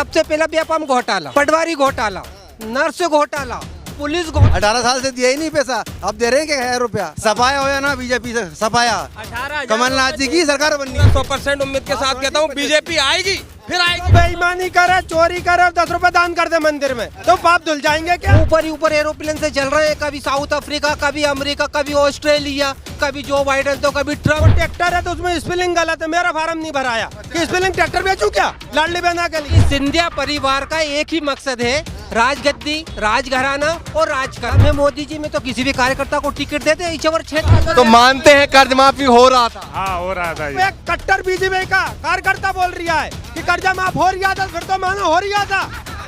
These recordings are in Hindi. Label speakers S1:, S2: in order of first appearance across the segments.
S1: सबसे पहला व्यापम घोटाला, पटवारी घोटाला, नर्स घोटाला, पुलिस घोटाला।
S2: 18 साल से दिया ही नहीं पैसा, अब दे रहे हैं क्या 1000 रुपया। सफाया हो ना बीजेपी से, सफाया
S3: 18,000
S2: कमलनाथ जी की सरकार बननी।
S3: 100% उम्मीद के साथ कहता हूँ बीजेपी आएगी, फिर आएगी।
S1: बेईमानी करे, चोरी करे, 10 रुपए दान कर दे मंदिर में, तो पाप धुल जाएंगे क्या? ऊपर ही ऊपर एरोप्लेन से चल रहे हैं, कभी साउथ अफ्रीका, कभी अमेरिका, कभी ऑस्ट्रेलिया, कभी जो बाइडेन तो कभी ट्रम्प। ट्रैक्टर है तो उसमें स्पेलिंग गलत है, मेरा फार्म नहीं भराया कि स्पेलिंग ट्रैक्टर बेचूं क्या लाडली बहना के लिए। सिंधिया परिवार का एक ही मकसद है, राजगद्दी, राजघराना और राजकारण। हमें मोदी जी में तो किसी भी कार्यकर्ता को टिकट देते इच्छावर क्षेत्र।
S2: तो मानते हैं कर्ज माफी हो रहा था?
S4: हाँ हो रहा था।
S1: एक कट्टर बीजेपी का कार्यकर्ता बोल रहा है कि कर्जा माफ हो रहा था, फिर तो मानो हो रहा था,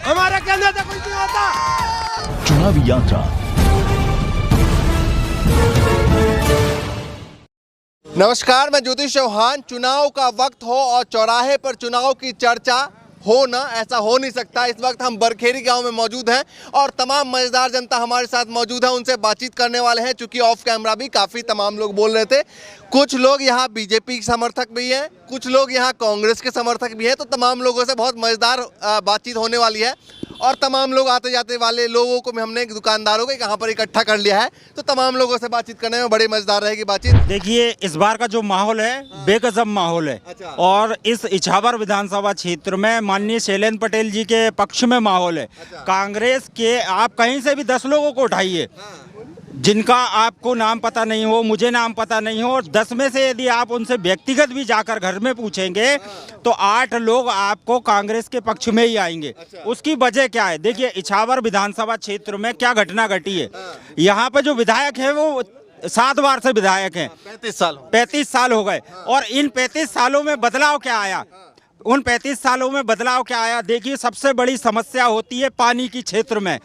S1: हमारे कहने से कुछ नहीं होता।
S5: चुनावी यात्रा।
S2: नमस्कार, मैं ज्योतिष चौहान। चुनाव का वक्त हो और चौराहे पर चुनाव की चर्चा हो ना, ऐसा हो नहीं सकता। इस वक्त हम बरखेड़ी गांव में मौजूद हैं और तमाम मजेदार जनता हमारे साथ मौजूद है, उनसे बातचीत करने वाले हैं। चूंकि ऑफ कैमरा भी काफ़ी तमाम लोग बोल रहे थे, कुछ लोग यहाँ बीजेपी के समर्थक भी हैं, कुछ लोग यहाँ कांग्रेस के समर्थक भी हैं, तो तमाम लोगों से बहुत मजेदार बातचीत होने वाली है। और तमाम लोग आते जाते वाले लोगों को हमने दुकानदारों को यहाँ पर इकट्ठा कर लिया है, तो तमाम लोगों से बातचीत करने में बड़ी मजेदार रहेगी बातचीत।
S6: देखिए, इस बार का जो माहौल है बेगजब माहौल है।
S2: अच्छा।
S6: और इस इछावर विधानसभा क्षेत्र में माननीय शैलेंद्र पटेल जी के पक्ष में माहौल है।
S2: अच्छा।
S6: कांग्रेस के आप कहीं से भी 10 लोगों को उठाइए, जिनका आपको नाम पता नहीं हो, मुझे नाम पता नहीं हो, और 10 में से यदि आप उनसे व्यक्तिगत भी जाकर घर में पूछेंगे तो 8 लोग आपको कांग्रेस के पक्ष में ही आएंगे। उसकी वजह क्या है? देखिए, इछावर विधानसभा क्षेत्र में क्या घटना घटी है। यहाँ पे जो विधायक है वो 7 बार से विधायक हैं। 35 साल हो गए। और इन 35 सालों में बदलाव क्या आया? उन 35 सालों में बदलाव क्या आया? देखिए, सबसे बड़ी समस्या होती है पानी की क्षेत्र में।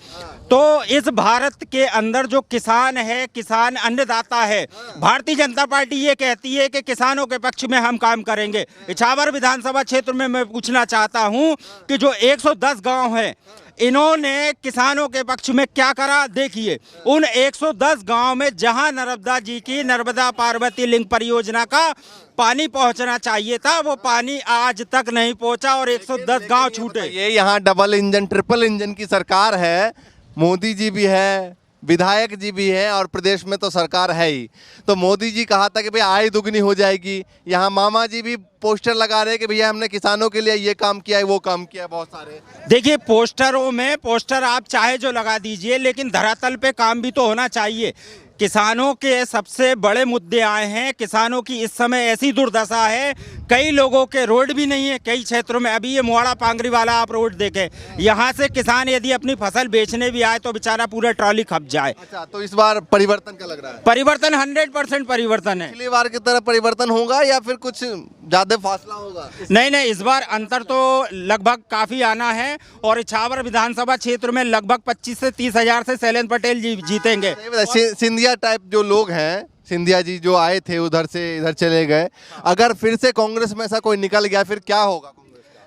S6: तो इस भारत के अंदर जो किसान है, किसान अन्नदाता है, भारतीय जनता पार्टी ये कहती है कि किसानों के पक्ष में हम काम करेंगे। इछावर विधानसभा क्षेत्र में मैं पूछना चाहता हूं कि जो 110 गांव हैं, इन्होंने किसानों के पक्ष में क्या करा? देखिए, उन 110 गांव में जहां नर्मदा जी की नर्मदा पार्वती लिंक परियोजना का पानी पहुंचना चाहिए था, वो पानी आज तक नहीं पहुंचा और 110 गांव छूटे।
S2: ये यहाँ डबल इंजन, ट्रिपल इंजन की सरकार है, मोदी जी भी है, विधायक जी भी है और प्रदेश में तो सरकार है ही। तो मोदी जी कहा था कि भाई आय दुगनी हो जाएगी। यहाँ मामा जी भी पोस्टर लगा रहे कि भैया हमने किसानों के लिए ये काम किया है, वो काम किया है, बहुत सारे।
S6: देखिए, पोस्टरों में पोस्टर आप चाहे जो लगा दीजिए, लेकिन धरातल पे काम भी तो होना चाहिए। किसानों के सबसे बड़े मुद्दे आए हैं। किसानों की इस समय ऐसी दुर्दशा है, कई लोगों के रोड भी नहीं है कई क्षेत्रों में। अभी ये मोहाड़ा पांगरी वाला आप रोड देखें, यहाँ से किसान यदि अपनी फसल बेचने भी आए तो बेचारा पूरा ट्रॉली खप जाए।
S2: अच्छा, तो इस बार परिवर्तन का लग रहा है?
S6: परिवर्तन 100% परिवर्तन है।
S2: पिछली बार की तरह परिवर्तन होगा या फिर कुछ ज्यादा फासला होगा?
S6: नहीं, इस बार अंतर तो लगभग काफी आना है और इछावर विधानसभा क्षेत्र में लगभग 25 से 30 हजार से शैलेंद्र पटेल जी जीतेंगे।
S2: सिंधिया टाइप जो लोग हैं, सिंधिया जी जो आए थे उधर से इधर चले गए, अगर फिर से कांग्रेस में ऐसा कोई निकल गया फिर क्या होगा?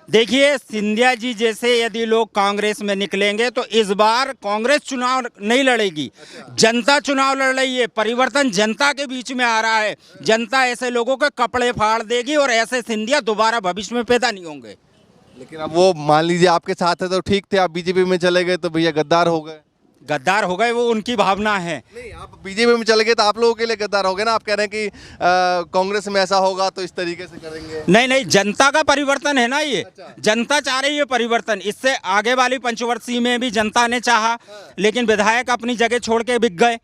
S6: देखिए, सिंधिया जी जैसे यदि लोग कांग्रेस में निकलेंगे तो इस बार कांग्रेस चुनाव नहीं लड़ेगी। जनता चुनाव लड़ रही है। परिवर्तन जनता के बीच में आ रहा है। जनता ऐसे लोगों के कपड़े फाड़ देगी और ऐसे सिंधिया दोबारा भविष्य में पैदा नहीं होंगे।
S2: लेकिन अब वो मान लीजिए आपके साथ है तो ठीक थे, आप बीजेपी में चले गए तो भैया गद्दार हो गए।
S6: गद्दार हो गए, वो उनकी भावना है।
S2: नहीं, आप बीजेपी में चले गए तो आप लोगों के लिए गद्दार हो गए ना। आप कह रहे हैं कि कांग्रेस में ऐसा होगा तो इस तरीके से करेंगे।
S6: नहीं, जनता का परिवर्तन है ना ये। जनता चाह रही है परिवर्तन। इससे आगे वाली पंचवर्षीय में भी जनता ने चाहा, लेकिन विधायक अपनी जगह छोड़ के बिक गए।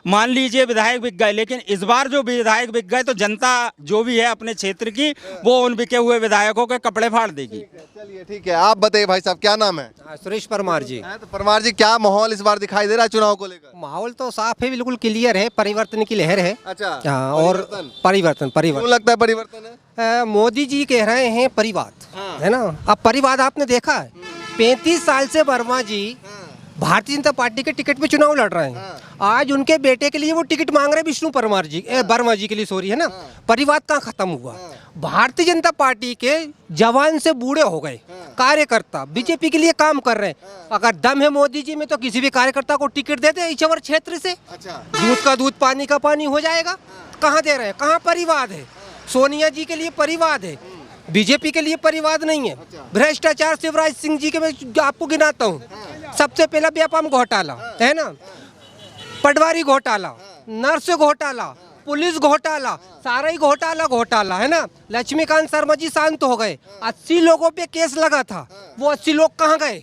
S6: मान लीजिए विधायक बिक गए, लेकिन इस बार जो विधायक बिक गए तो जनता जो भी है अपने क्षेत्र की, वो उन बिके हुए विधायकों के कपड़े फाड़ देगी।
S2: चलिए ठीक है, आप बताइए भाई साहब, क्या नाम है?
S1: सुरेश परमार जी।
S2: तो परमार जी, क्या माहौल इस बार दिखाई दे रहा है चुनाव को लेकर?
S1: माहौल तो साफ है, बिल्कुल क्लियर है, परिवर्तन की लहर है।
S2: अच्छा,
S1: हाँ, और परिवर्तन
S2: क्यों लगता है परिवर्तन है?
S1: मोदी जी कह रहे हैं परिवाद, है ना। अब परिवाद आपने देखा है, 35 साल से वर्मा जी भारतीय जनता पार्टी के टिकट पे चुनाव लड़ रहे हैं। आज उनके बेटे के लिए वो टिकट मांग रहे हैं, विष्णु परमार जी, वर्मा जी के लिए, सॉरी, है ना। परिवाद कहाँ खत्म हुआ? भारतीय जनता पार्टी के जवान से बूढ़े हो गए कार्यकर्ता बीजेपी के लिए काम कर रहे हैं। अगर दम है मोदी जी में तो किसी भी कार्यकर्ता को टिकट देते इछावर क्षेत्र से। दूध का दूध, पानी का पानी हो जाएगा। कहाँ दे रहे हैं? कहाँ परिवाद है? सोनिया जी के लिए परिवाद है, बीजेपी के लिए परिवाद नहीं है। भ्रष्टाचार शिवराज सिंह जी के मैं आपको गिनाता हूँ। सबसे पहला व्यापम घोटाला है ना, पटवारी घोटाला, नर्स घोटाला, पुलिस घोटाला, सारा ही घोटाला है ना। लक्ष्मीकांत शर्मा जी शांत हो गए, 80 लोगों पे केस लगा था, वो 80 लोग कहाँ गए?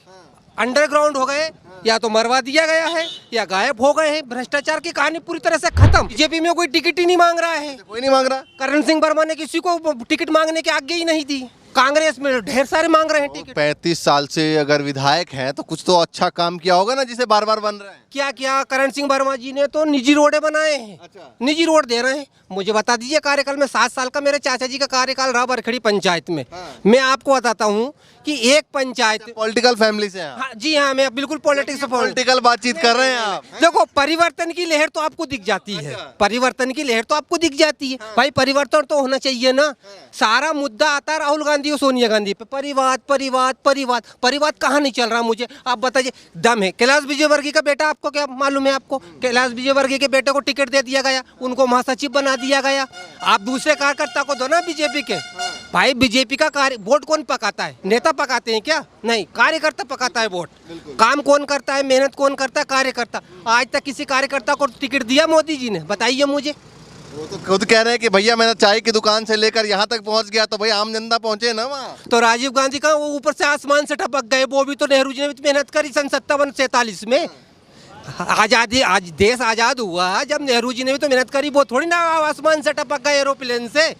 S1: अंडरग्राउंड हो गए, या तो मरवा दिया गया है या गायब हो गए हैं। भ्रष्टाचार की कहानी पूरी तरह से खत्म। बीजेपी में कोई टिकट ही नहीं मांग रहा है,
S2: कोई नहीं मांग रहा।
S1: करण सिंह वर्मा ने किसी को टिकट मांगने की आज्ञा ही नहीं दी। कांग्रेस में ढेर सारे मांग रहे हैं टिकट।
S2: 35 साल से अगर विधायक हैं तो कुछ तो अच्छा काम किया होगा ना, जिसे बार बार बन रहे हैं।
S1: क्या किया? करण सिंह वर्मा जी ने तो निजी रोडे बनाए हैं।
S2: अच्छा।
S1: निजी रोड दे रहे हैं। मुझे बता दीजिए, कार्यकाल में 7 साल का मेरे चाचा जी का कार्यकाल रहा बरखड़ी पंचायत में। मैं आपको बताता हूँ कि एक पंचायत,
S2: पॉलिटिकल फैमिली से हैं।
S1: हाँ जी हाँ, मैं बिल्कुल पॉलिटिक्स से
S2: पॉलिटिकल बातचीत कर रहे हैं आप।
S1: देखो, परिवर्तन की लहर तो आपको दिख जाती है। परिवर्तन की लहर तो आपको दिख जाती है। भाई परिवर्तन तो होना चाहिए ना। सारा मुद्दा आता है राहुल गांधी और सोनिया गांधी पे, परिवाद परिवाद परिवाद। परिवाद कहाँ नहीं चल रहा, मुझे आप बताइए। दम है। कैलाश विजयवर्गीय का बेटा, आपको क्या मालूम है? आपको कैलाश विजयवर्गीय के बेटे को टिकट दे दिया गया, उनको महासचिव बना दिया गया। आप दूसरे कार्यकर्ता को दो ना बीजेपी के। भाई बीजेपी का कार्य वोट कौन पकाता है? नेता पकाते हैं क्या? नहीं, कार्यकर्ता पकाता है वोट। काम कौन करता है, मेहनत कौन करता है? कार्यकर्ता। आज तक किसी कार्यकर्ता को टिकट दिया मोदी जी ने? बताइए मुझे।
S2: वो तो खुद कह रहे हैं कि भैया मैंने चाय की दुकान से लेकर यहाँ तक पहुँच गया, तो भाई आम जनता पहुँचे ना वहाँ।
S1: तो राजीव गांधी का वो ऊपर से आसमान से टपक गए, वो भी तो नेहरू जी ने भी मेहनत करी सन 57-47 में। आजादी, आज देश आजाद हुआ जब नेहरू जी ने भी तो मेहनत करी, वो थोड़ी ना आसमान से टपक गए एरोप्लेन से।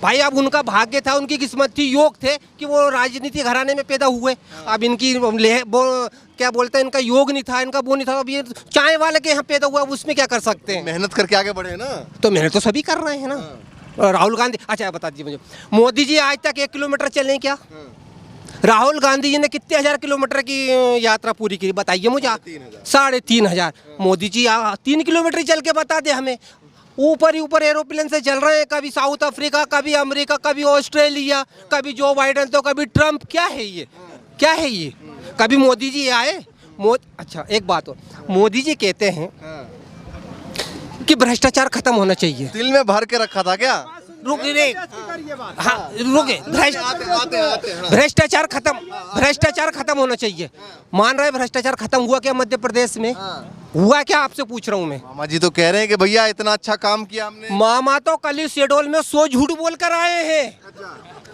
S1: भाई अब उनका भाग्य था, उनकी किस्मत थी, योग थे कि वो राजनीति घराने में पैदा हुए। अब इनकी वो क्या बोलते हैं, इनका योग नहीं था, इनका वो नहीं था। अब ये चाय वाले के यहाँ पैदा हुआ, उसमें क्या कर सकते हैं?
S2: मेहनत करके आगे बढ़े ना।
S1: तो मेहनत तो सभी कर रहे हैं ना। राहुल गांधी, अच्छा बता दीजिए मुझे, मोदी जी आज तक 1 किलोमीटर चले क्या? राहुल गांधी जी ने कितने हजार किलोमीटर की यात्रा पूरी की? बताइए मुझे। 3,500। मोदी जी 3 किलोमीटर चल के बता दे हमें। ऊपर ही ऊपर एरोप्लेन से चल रहे हैं, कभी साउथ अफ्रीका, कभी अमेरिका, कभी ऑस्ट्रेलिया, कभी जो बाइडेन तो कभी ट्रम्प। क्या है ये? क्या है ये? कभी मोदी जी आए? अच्छा एक बात हो, मोदी जी कहते हैं कि भ्रष्टाचार खत्म होना चाहिए।
S2: दिल में भर के रखा था क्या?
S1: रुके, हाँ रुके। भ्रष्टाचार खत्म होना चाहिए। मान रहे भ्रष्टाचार खत्म हुआ क्या मध्य प्रदेश में? हुआ क्या? आपसे पूछ रहा हूँ मैं।
S2: मामा जी तो कह रहे हैं कि भैया इतना अच्छा काम किया हमने।
S1: मामा तो कल ही शेडोल में 100 झूठ बोल कर आए हैं।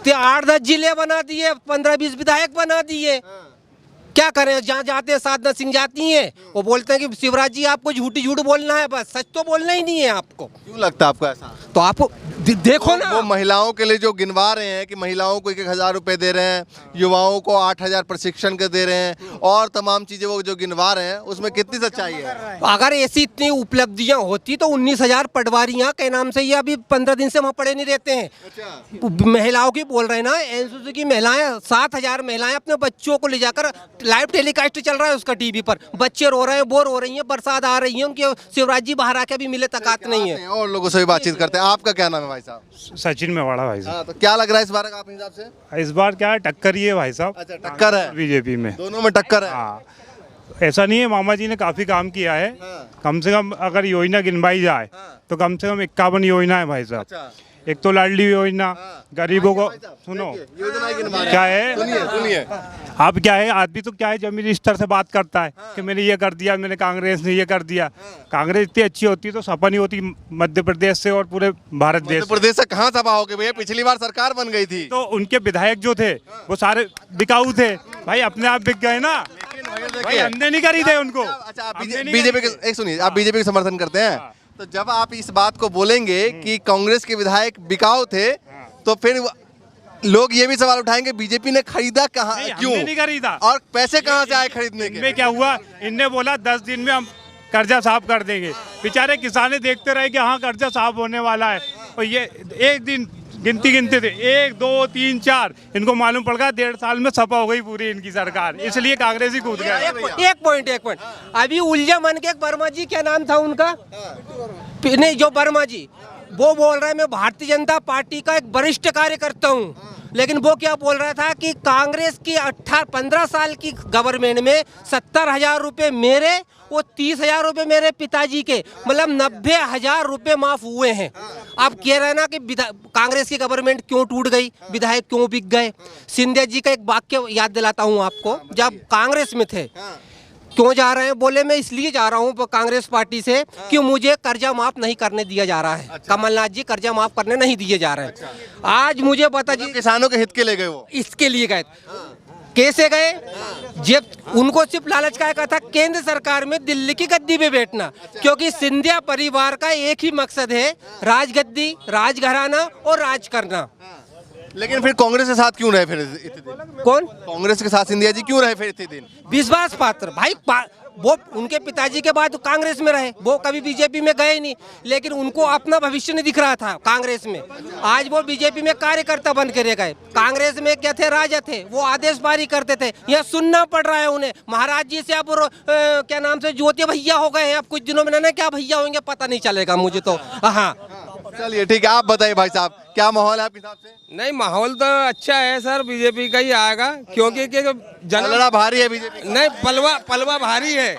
S1: 8-10 जिले बना दिए, 15-20 विधायक बना दिए। क्या करें? जहाँ जाते हैं साधना सिंह जाती हैं, वो बोलते हैं कि शिवराज जी आपको झूठ बोलना है, बस सच तो बोलना ही नहीं है आपको।
S2: क्यों लगता है आपको ऐसा?
S1: तो आपको देखो ना,
S2: वो महिलाओं के लिए जो गिनवा रहे हैं कि महिलाओं को 1,000 रुपए दे रहे हैं, युवाओं को 8,000 प्रशिक्षण के दे रहे हैं, और तमाम चीजें वो जो गिनवा रहे हैं, उसमें कितनी सच्चाई है?
S1: अगर ऐसी इतनी उपलब्धियां होती तो 19,000 पटवारियां के नाम से ये अभी 15 दिन से वहाँ पड़े नहीं रहते हैं।
S2: अच्छा।
S1: महिलाओं की बोल रहे हैं ना, एनसीसी की महिलाएं, 7,000 महिलाएं अपने बच्चों को ले जाकर, लाइव टेलीकास्ट चल रहा है उसका टीवी पर, बच्चे रो रहे हैं, बोर हो रही हैं, बरसात आ रही है, उनके शिवराज जी बाहर आके भी मिले तकात नहीं है।
S2: और लोगों से भी बातचीत करते हैं। आपका क्या नाम है भाई साहब?
S4: सचिन मेवाड़ा भाई साहब।
S2: हाँ, तो क्या लग रहा है इस बार का आपके हिसाब से?
S4: इस बार क्या है, टक्कर ही है भाई साहब।
S2: अच्छा, टक्कर है
S4: बीजेपी में,
S2: दोनों में टक्कर है।
S4: हाँ, ऐसा नहीं है, मामा जी ने काफी काम किया है। कम से कम अगर योजना गिनवाई जाए तो कम से कम 51 योजना है भाई साहब।
S2: अच्छा।
S4: एक तो लाडली योजना, गरीबों को, सुनो क्या है,
S2: सुनिए।
S4: अब क्या है, आदमी तो क्या है जमीनी स्तर से बात करता है कि मैंने ये कर दिया, मैंने कांग्रेस ने ये कर दिया। कांग्रेस इतनी अच्छी होती तो सपा नहीं होती मध्य प्रदेश से और पूरे भारत देश।
S2: मध्य प्रदेश से कहाँ सपा हो गई भैया? पिछली बार सरकार बन गई थी।
S4: तो उनके विधायक जो थे वो सारे बिकाऊ थे भाई, अपने आप बिक गए ना भाई, हमने नहीं खरीदे उनको।
S2: अच्छा, आप बीजेपी के, एक सुनिए, आप बीजेपी का समर्थन करते हैं, तो जब आप इस बात को बोलेंगे कि कांग्रेस के विधायक बिकाऊ थे, तो फिर लोग ये भी सवाल उठाएंगे बीजेपी ने खरीदा कहाँ, क्यों
S4: नहीं खरीदा,
S2: और पैसे कहाँ से आए खरीदने के?
S4: इनमें क्या हुआ, इनने बोला 10 दिन में हम कर्जा साफ कर देंगे। बेचारे किसाने देखते रहे कि हाँ कर्जा साफ होने वाला है, और ये एक दिन गिनते थे, 1 2 3 4, इनको मालूम पड़ गया 1.5 साल में सपा हो गई पूरी इनकी सरकार, इसलिए कांग्रेस ही कूद गया।
S1: एक पॉइंट अभी उलझा मन के, एक वर्मा जी, क्या नाम था उनका, नहीं जो वर्मा जी, वो बोल रहे हैं मैं भारतीय जनता पार्टी का एक वरिष्ठ कार्यकर्ता हूँ, लेकिन वो क्या बोल रहा था कि कांग्रेस की 15 साल की गवर्नमेंट में 70,000 रुपये मेरे, वो 30,000 रुपये मेरे पिताजी के, मतलब 90,000 रुपये माफ हुए हैं। आप कह रहे हैं ना कि कांग्रेस की गवर्नमेंट क्यों टूट गई, विधायक क्यों बिक गए। सिंधिया जी का एक वाक्य याद दिलाता हूँ आपको, जब कांग्रेस में थे, क्यों जा रहे हैं, बोले मैं इसलिए जा रहा हूँ कांग्रेस पार्टी से कि मुझे कर्जा माफ नहीं करने दिया जा रहा है। अच्छा। कमलनाथ जी कर्जा माफ करने नहीं दिए जा रहे हैं। अच्छा। आज मुझे पता जी
S2: किसानों के हित के लिए गए, वो
S1: इसके लिए गए। कैसे गए, जब उनको सिर्फ लालच का था केंद्र सरकार में दिल्ली की गद्दी पे बैठना। क्योंकि सिंधिया परिवार का एक ही मकसद है, राजगद्दी, राजघराना और राज करना।
S2: लेकिन फिर कांग्रेस के साथ क्यों रहे फिर इतने दिन?
S1: कौन
S2: कांग्रेस के साथ सिंधिया जी क्यों रहे फिर इतने दिन?
S1: विश्वास पात्र भाई, वो उनके पिताजी के बाद कांग्रेस में रहे, वो कभी बीजेपी में गए नहीं, लेकिन उनको अपना भविष्य नहीं दिख रहा था कांग्रेस में। आज वो बीजेपी में कार्यकर्ता बन के रह गए। कांग्रेस में क्या थे, राजा थे, वो आदेश पारी करते थे। यहाँ सुनना पड़ रहा है उन्हें। महाराज जी से अब क्या नाम से ज्योति भैया हो गए हैं, अब कुछ दिनों में ना क्या भैया होंगे पता नहीं चलेगा मुझे तो। हाँ
S2: चलिए ठीक है, आप बताइए भाई साहब, क्या माहौल है आपके हिसाब से?
S3: नहीं, माहौल तो अच्छा है सर, बीजेपी का ही आएगा, क्योंकि
S2: पलड़ा भारी है बीजेपी।
S3: नहीं, पलवा भारी है,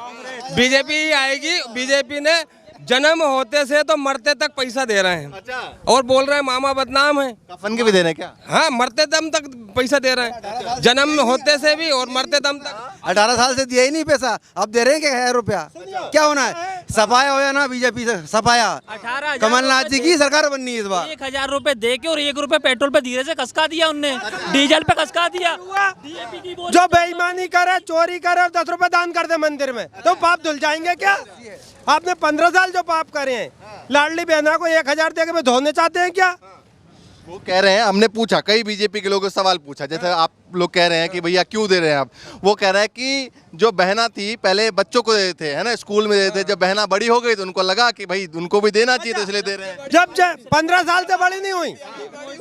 S3: बीजेपी ही आएगी। बीजेपी ने जन्म होते से तो मरते तक पैसा दे रहे हैं।
S2: अच्छा।
S3: और बोल रहे हैं मामा बदनाम है,
S2: कफन के भी दे रहे हैं क्या?
S3: हाँ, मरते दम तक पैसा दे रहे हैं, जन्म होते से भी और मरते दम तक।
S5: 18 साल से दिया ही नहीं पैसा, अब दे रहे हैं क्या रुपया? क्या होना है, सफाया हो या ना बीजेपी से सफाया।
S7: 18,000
S5: कमलनाथ जी की सरकार बननी है इस बार।
S7: 1,000 रुपए दे के और 1 रुपए पेट्रोल पे धीरे से कसका दिया उनने, डीजल पे कसका दिया।
S1: जो बेईमानी करे, चोरी करे और 10 रुपए दान कर दे मंदिर में, तो पाप धुल जाएंगे क्या? आपने 15 साल जो पाप करे हैं, लाडली बहना को 1,000 दे के धोने चाहते हैं क्या?
S2: वो कह रहे हैं, हमने पूछा, कई बीजेपी के लोगों से सवाल पूछा, जैसे आप लोग कह रहे हैं कि भैया क्यों दे रहे हैं आप। वो कह रहे हैं कि जो बहना थी पहले बच्चों को देते थे, है ना, स्कूल में देते थे, जब बहना बड़ी हो गई तो उनको लगा कि भाई उनको भी देना चाहिए, तो इसलिए दे रहे हैं।
S1: जब 15 साल से बड़ी नहीं हुई,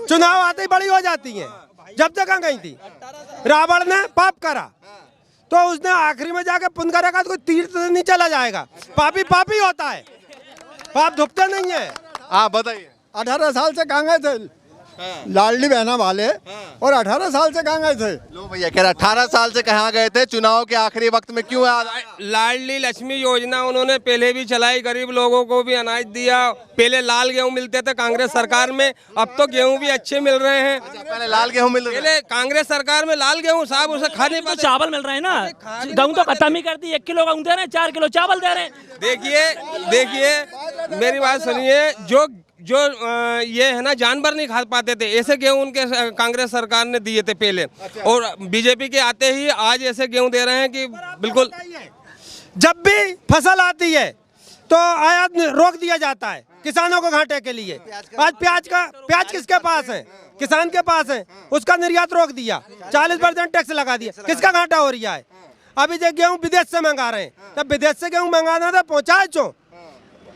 S1: चुनाव आते ही बड़ी हो जाती है। जब तक कहाँ गई थी? रावण ने पाप करा तो उसने आखिरी में जाके पुण्य करेगा, तो कोई तीर्थ नहीं चला जाएगा। पापी पापी होता है, पाप धुपते नहीं है।
S2: हाँ बताइए।
S5: 18 साल से कहाँ गए थे लाडली बहना वाले, और 18 साल से कहाँ गए थे?
S2: लो भैया कह रहा 18 साल से कहाँ गए थे, चुनाव के आखिरी वक्त में क्यों याद आए?
S3: लाडली लक्ष्मी योजना उन्होंने पहले भी चलाई, गरीब लोगों को भी अनाज दिया। पहले लाल गेहूं मिलते थे कांग्रेस सरकार में, अब तो गेहूं भी अच्छे मिल रहे हैं।
S2: पहले लाल गेहूं मिल रहे थे,
S3: पहले कांग्रेस सरकार में लाल गेहूं साहब उसे खाने
S7: तो चावल मिल रहे हैं ना, गेहूं तो खत्म ही कर दी। 1 किलो गेहूं दे रहे हैं, 4 किलो चावल दे रहे हैं। देखिए मेरी बात सुनिए, जो ये है ना जानवर नहीं खा पाते थे, ऐसे गेहूं उनके कांग्रेस सरकार ने दिए थे पहले। और बीजेपी के आते ही आज ऐसे गेहूं दे रहे हैं कि बिल्कुल।
S1: जब भी फसल आती है तो आयात रोक दिया जाता है किसानों को घाटे के लिए। आज प्याज किसके पास है? किसान के पास है, उसका निर्यात रोक दिया, 40% टैक्स लगा दिया। किसका घाटा हो रहा है? अभी जो गेहूं विदेश से मंगा रहे हैं, तब विदेश से गेहूं मंगाना था, पहुंचाए चो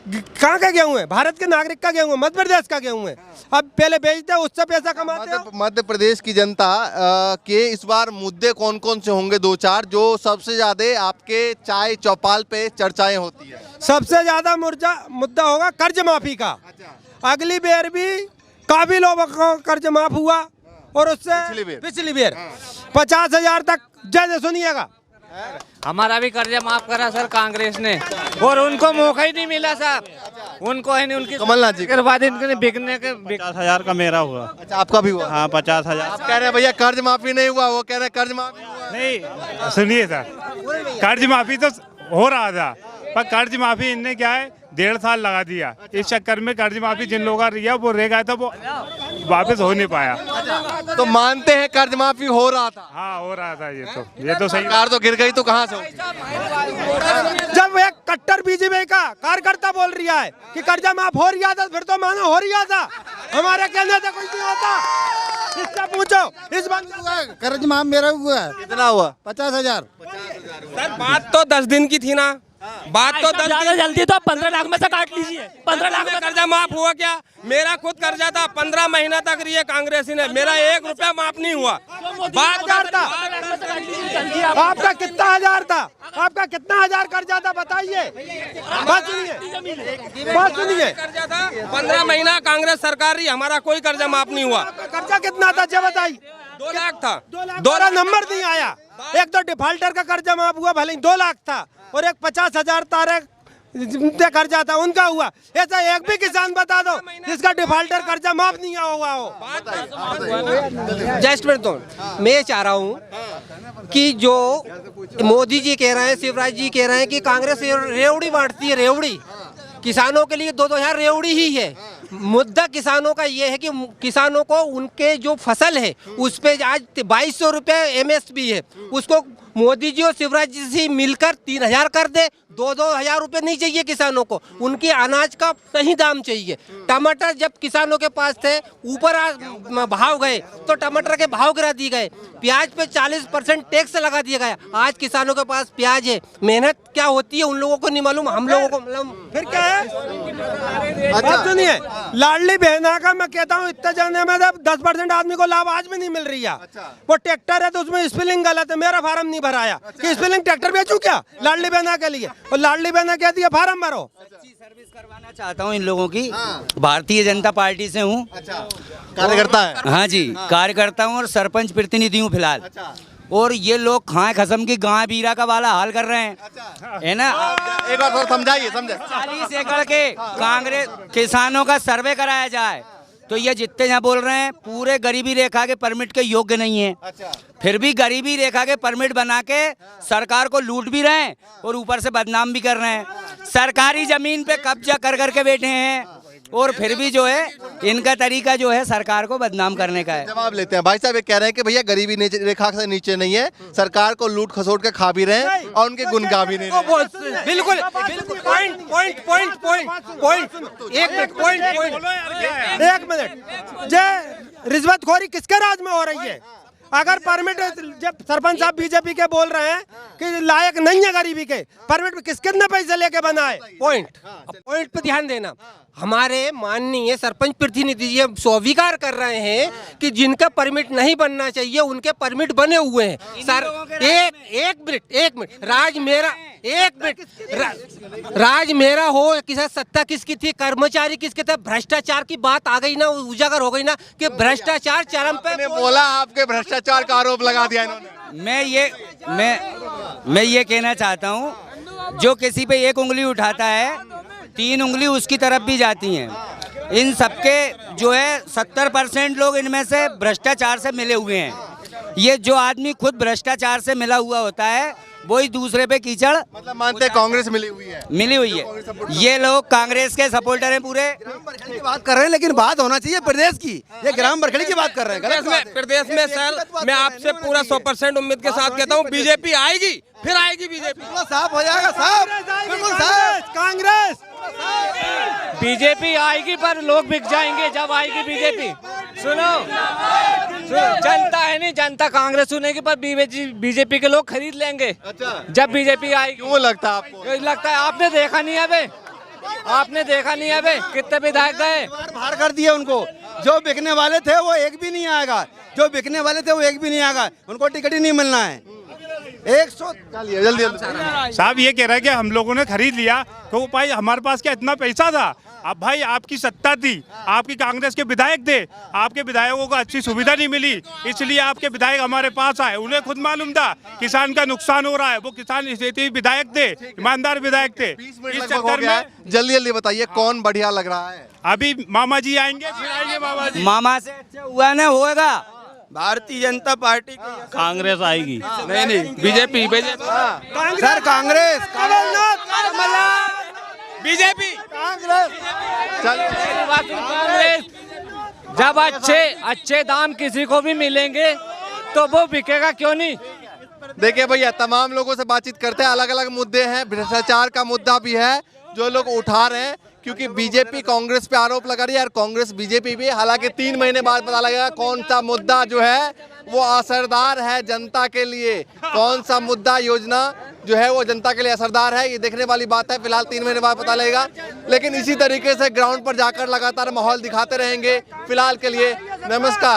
S1: कहाँ का गेहूं है? भारत के नागरिक का गेहूं है, मध्य प्रदेश का गेहूं है। अब पहले बेचते, उससे पैसा कमाते हो।
S2: मध्य प्रदेश की जनता के इस बार मुद्दे कौन कौन से होंगे, 2-4 जो सबसे ज्यादा आपके चाय चौपाल पे चर्चाएं होती है?
S1: सबसे ज्यादा मुद्दा होगा कर्ज माफी का। अगली बार भी काफी लोगों को कर्ज माफ हुआ, और उससे पिछली बार 50,000 तक। जैसे सुनिएगा,
S8: हमारा भी कर्जा माफ करा सर कांग्रेस ने, और उनको मौका ही नहीं मिला साहब। उनको है नहीं, उनकी
S2: कमलनाथ जी
S8: के बाद इनके बिकने के
S4: 50,000 का मेरा हुआ।
S2: अच्छा, आपका भी हुआ?
S4: हाँ 50,000।
S2: आप कह रहे हैं भैया कर्ज माफी नहीं हुआ, वो कह रहे हैं कर्ज माफी हुआ।
S4: नहीं सुनिए सर, कर्ज माफी तो हो रहा था, पर कर्ज माफी इनने क्या है 1.5 साल लगा दिया। इस चक्कर में कर्ज माफी जिन लोगों का रिया वो रह गया था, वो वापस हो नहीं पाया।
S2: तो मानते हैं कर्ज माफी हो रहा था?
S4: हाँ हो रहा था, ये तो सही।
S2: सरकार तो गिर गई तो कहाँ से?
S1: जब एक कट्टर बीजेपी का कार्यकर्ता बोल रहा है कि कर्जा माफ हो रहा था, फिर तो मानो हो रहा था। हमारे कहने से कुछ नहीं होता, इससे पूछो। इस बार
S5: कर्ज माफ मेरा हुआ है।
S2: कितना हुआ?
S5: 50,000।
S3: सर बात तो 10 दिन की थी ना, बात तो
S7: ज्यादा जल्दी तो 15 लाख में से काट लीजिए। 15 लाख में
S3: कर्जा माफ हुआ क्या? मेरा खुद कर्जा था 15 महीना तक रही है कांग्रेसी ने, मेरा 1 रुपया माफ नहीं हुआ। बात
S1: आपका कितना हजार था? आपका कितना हजार कर्जा था बताइए। बात सुनिए
S3: कर्जा था 15 महीना कांग्रेस सरकार रही, हमारा कोई कर्जा माफ नहीं हुआ।
S1: कर्जा कितना था जब बताइए।
S3: 2 लाख था।
S1: 2 लाख नंबर नहीं आया। एक तो डिफॉल्टर का कर्जा माफ हुआ, भले ही 2 लाख था, और एक 50,000 तारे कर्जा था उनका हुआ। ऐसा एक भी किसान बता दो जिसका डिफॉल्टर कर्जा माफ नहीं हुआ हो। जस्ट मिनट दो, मैं ये चाह रहा हूँ कि जो मोदी जी कह रहे हैं, शिवराज जी कह रहे हैं कि कांग्रेस रेवड़ी बांटती है, रेवड़ी किसानों के लिए 2,000 रेवड़ी ही है। मुद्दा किसानों का ये है कि किसानों को उनके जो फसल है उस पे आज 2,200 रुपये MSP है, उसको मोदी जी और शिवराज जी से मिलकर 3,000 कर दे। 2,000 रुपये नहीं चाहिए किसानों को, उनके अनाज का सही दाम चाहिए। टमाटर जब किसानों के पास थे ऊपर भाव गए तो टमाटर के भाव गिरा दिए गए। प्याज पे 40% टैक्स लगा दिया गया। आज किसानों के पास प्याज है, मेहनत क्या होती है उन लोगों को नहीं मालूम, हम लोगों को मालूम। फिर क्या है? अच्छा सुनिए, लाडली बहना का मैं कहता हूँ इतना जाने में 10% आदमी को लाभ आज भी नहीं मिल रही है। वो ट्रैक्टर है तो उसमें स्पेलिंग गलत है, मेरा फार्म नहीं भराया कि स्पेलिंग ट्रैक्टर बेचूं क्या लाडली बहना के लिए? और लाडली बहना कहती है फार्म भरो।
S9: अच्छी सर्विस करवाना चाहता हूँ इन लोगों की। भारतीय जनता पार्टी से हूँ।
S2: कार्यकर्ता है?
S9: हाँ जी, कार्यकर्ता हूँ और सरपंच प्रतिनिधि हूँ फिलहाल। और ये लोग खाए खसम की गाय बीरा का वाला हाल कर रहे हैं, है ना।
S2: एक बार समझाइए।
S9: 40 एकड़ के कांग्रेस किसानों का सर्वे कराया जाए तो ये जितने यहाँ बोल रहे हैं पूरे गरीबी रेखा के परमिट के योग्य नहीं है। फिर भी गरीबी रेखा के परमिट बना के सरकार को लूट भी रहे हैं और ऊपर से बदनाम भी कर रहे हैं। सरकारी जमीन पे कब्जा कर करके बैठे हैं और फिर भी जो है इनका तरीका जो है सरकार को बदनाम करने का है।
S2: जवाब लेते हैं। भाई साहब ये कह रहे हैं कि भैया गरीबी रेखा से नीचे नहीं है, सरकार को लूट खसोट के खा भी रहे हैं और उनके गुण गा भी नहीं रहे।
S1: बिल्कुल एक मिनट, जय रिश्वतखोरी किसके राज में हो रही है? अगर परमिट जब सरपंच साहब बीजेपी के बोल रहे हैं कि लायक नहीं है गरीबी के, परमिट किस कितने पैसे लेके बनाए? पॉइंट पे ध्यान देना। हमारे माननीय सरपंच प्रतिनिधि जी स्वीकार कर रहे हैं कि जिनका परमिट नहीं बनना चाहिए उनके परमिट बने हुए हैं। सर एक मिनट राज मेरा, एक मिनट राज मेरा हो किसी सत्ता किसकी थी, कर्मचारी किसके थे? भ्रष्टाचार की बात आ गई ना, उजागर हो गई ना कि भ्रष्टाचार चरम पे।
S2: बोला आपके भ्रष्टाचार का आरोप लगा दिया इन्होंने।
S9: मैं ये कहना चाहता हूँ, जो किसी पे एक उंगली उठाता है 3 उंगली उसकी तरफ भी जाती हैं। इन सबके जो है 70% लोग इनमें से भ्रष्टाचार से मिले हुए हैं। ये जो आदमी खुद भ्रष्टाचार से मिला हुआ होता है वही दूसरे पे कीचड़,
S2: मतलब मानते हैं कांग्रेस मिली हुई है।
S9: ये लोग कांग्रेस के सपोर्टर हैं पूरे।
S5: की बात कर रहे हैं लेकिन बात होना चाहिए प्रदेश की। ये ग्राम बरखड़ी की बात कर रहे हैं।
S3: प्रदेश में सर मैं आपसे पूरा 100% उम्मीद के साथ कहता हूँ बीजेपी आएगी, फिर आएगी बीजेपी।
S5: साफ हो जाएगा, साफ बिल्कुल साफ।
S1: कांग्रेस
S8: बीजेपी आएगी पर लोग बिक जाएंगे जब आएगी बीजेपी। सुनो जनता है नहीं, जनता कांग्रेस चुनेगी पर बीजेपी के लोग खरीद लेंगे जब बीजेपी आएगी।
S2: क्यों लगता है आपको?
S8: लगता है आपने देखा नहीं है बे, आपने देखा नहीं है बे कितने विधायक गए,
S5: बाहर कर दिए उनको। जो बिकने वाले थे वो एक भी नहीं आएगा, जो बिकने वाले थे वो एक भी नहीं आएगा, उनको टिकट ही नहीं मिलना है। 100
S2: जल्दी
S4: साहब ये कह रहा है कि हम लोगों ने खरीद लिया तो भाई हमारे पास क्या इतना पैसा था? अब भाई आपकी सत्ता थी, आपकी कांग्रेस के विधायक थे, आपके विधायकों को अच्छी सुविधा नहीं मिली इसलिए आपके विधायक हमारे पास आए। उन्हें खुद मालूम था किसान का नुकसान हो रहा है, वो किसान विधायक थे, ईमानदार विधायक थे। इस चक्कर में
S2: जल्दी बताइए कौन बढ़िया लग रहा है?
S4: अभी मामा जी आएंगे, फिर आएंगे मामा जी।
S9: मामा से अच्छा हुआ ना होगा
S5: भारतीय जनता पार्टी
S7: कांग्रेस आएगी।
S3: नहीं BJP
S5: sir, Congress
S3: BJP
S8: Congress. जब अच्छे दाम किसी को भी मिलेंगे तो वो बिकेगा क्यों नहीं?
S2: देखिए भैया तमाम लोगों से बातचीत करते हैं, अलग अलग मुद्दे हैं, भ्रष्टाचार का मुद्दा भी है जो लोग उठा रहे हैं क्योंकि बीजेपी कांग्रेस पे आरोप लगा रही है और कांग्रेस बीजेपी पे। हालांकि 3 महीने बाद पता लगेगा कौन सा मुद्दा जो है वो असरदार है जनता के लिए, कौन सा मुद्दा योजना जो है वो जनता के लिए असरदार है, ये देखने वाली बात है। फिलहाल 3 महीने बाद पता लगेगा, लेकिन इसी तरीके से ग्राउंड पर जाकर लगातार माहौल दिखाते रहेंगे। फिलहाल के लिए नमस्कार।